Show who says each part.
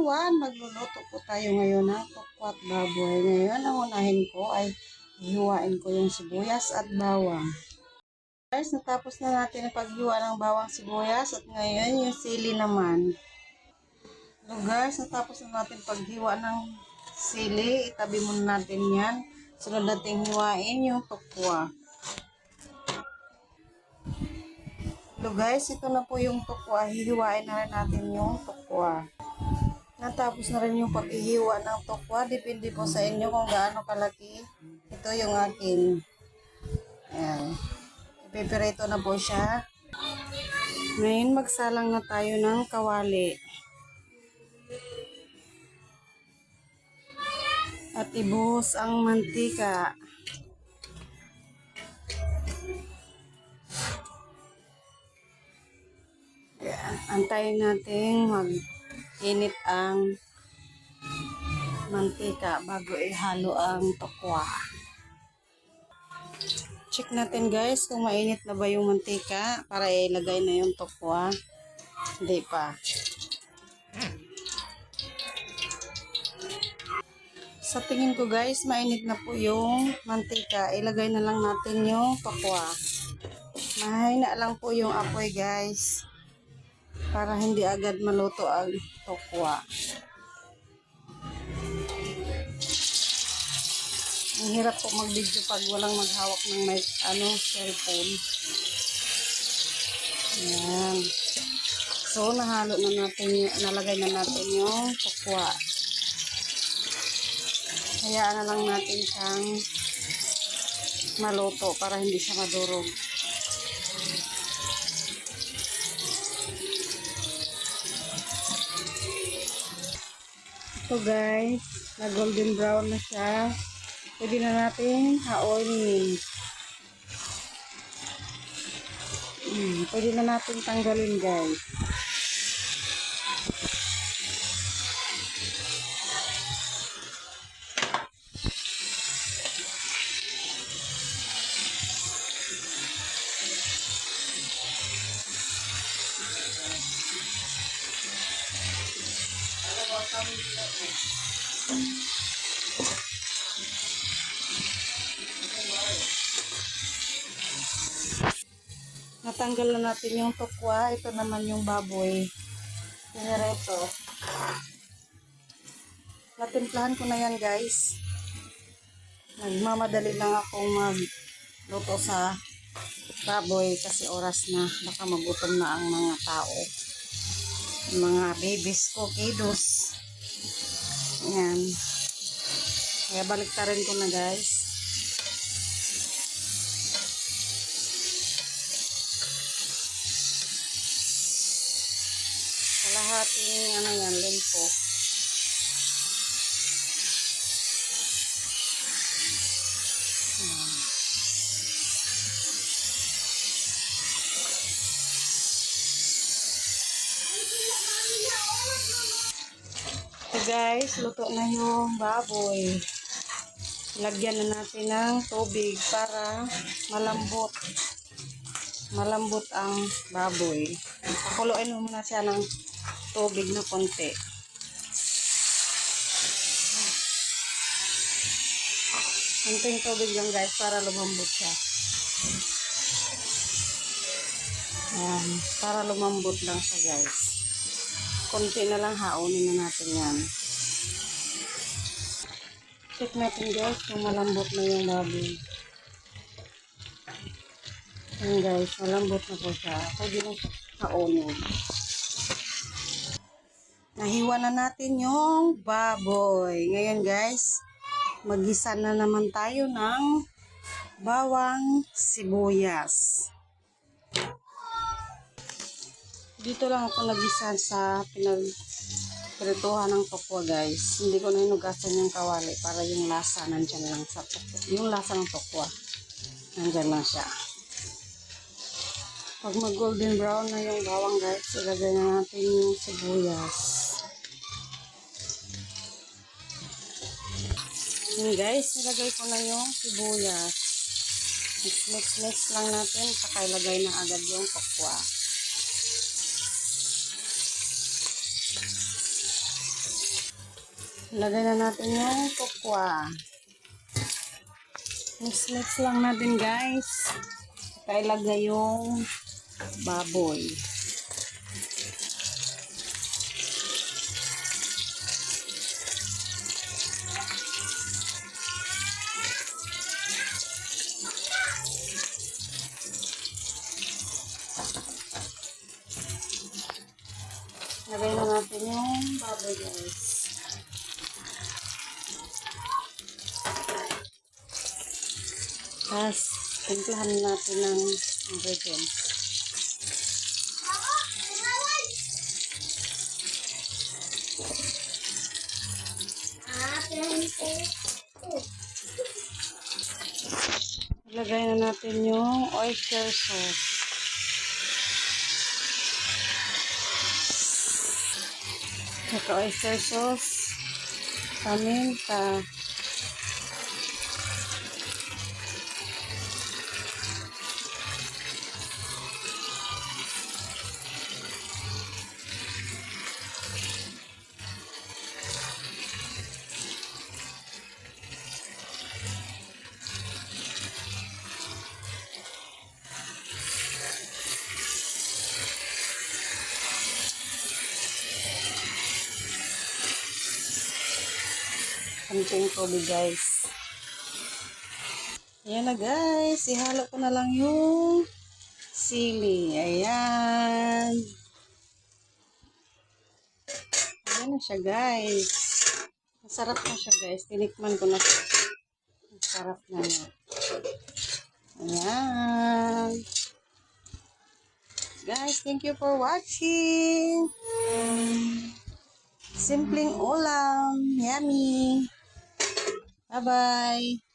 Speaker 1: everyone! Magluluto po tayo ngayon ng tokwat baboy. Ngayon, ang unahin ko ay hiwain ko yung sibuyas at bawang. Guys, natapos na natin ang paghiwa ng bawang sibuyas at ngayon yung sili naman. So guys, natapos na natin paghiwa ng sili. Itabi muna natin yan. Sunod natin hiwain yung tokwa. So guys, ito na po yung tokwa. Hihiwain na rin natin yung tokwa. Natapos na rin yung paghihiwa ng tokwa. Depende po sa inyo kung gaano kalaki. Ito yung akin. Ayan. Ipipirito na po siya. Ngayon, magsalang na tayo ng kawali. At ibuhos ang mantika. Ayan. Antayin natin mag-init ang mantika bago ihalo ang tokwa. Check natin guys kung mainit na ba yung mantika para ilagay na yung tokwa. Hindi pa. Sa tingin ko guys, mainit na po yung mantika. Ilagay na lang natin yung tokwa. Mahina lang po yung apoy guys. Para hindi agad maluto ang tokwa. Ang hirap po mag-video pag walang maghawak ng mic, cellphone. Ayan. So, nahalo na natin, nalagay na natin yung tokwa. Hayaan na lang natin siyang maluto para hindi siya madurog. Ito guys, na golden brown na siya. Pwede na natin haonin. Pwede na natin tanggalin guys. Natanggal na natin yung tokwa. Ito naman yung baboy. Pinireto. Natimplahan ko na yan guys. Nagmamadali lang akong magluto sa baboy kasi oras na. Baka magutom na ang mga tao. Mga babies ko, kiddos. Ayan. Kaya baliktarin ko na guys. Kalahating yan, limpo. So guys, luto na yung baboy. Lagyan na natin ng tubig para malambot. Malambot ang baboy. Pakuluin mo muna siya ng tubig na konti. Konting tubig lang guys para lumambot siya. Ayan, para lumambot lang siya guys. Konti na lang haonin na natin yan. Check natin guys kung malambot na yung baboy. Ayan guys, malambot na po siya. Pwede na haonin. Nahiwa na natin yung baboy. Ngayon guys, magisa na naman tayo ng bawang sibuyas. Dito lang ako nagisa sa pinagprituhan ng tokwa guys. Hindi ko na hinugasan yung kawali para yung lasa nandyan lang sa tokwa. Yung lasa ng tokwa, nandyan lang siya. Pag mag golden brown na yung bawang guys, ilagay na natin yung sibuyas. Yun guys, ilagay ko na yung sibuyas. Mix lang natin, saka ilagay na agad yung tokwa. Lagay na natin yung tokwa. Mix-mix lang natin guys. Kailagay yung baboy. Lagay na natin yung baboy guys. Tapos, timplahan natin ng ingredients. Lagay na natin yung oyster sauce. Saka oyster sauce, paminta, konting tubig guys. Ayan na guys, ihalo ko na lang yung sili. Ayan. Ayan na siya guys. Masarap na siya guys. Tinikman ko na siya. Masarap na niya. Ayan. Guys, thank you for watching. Simpleng ulam. Yummy. Bye-bye.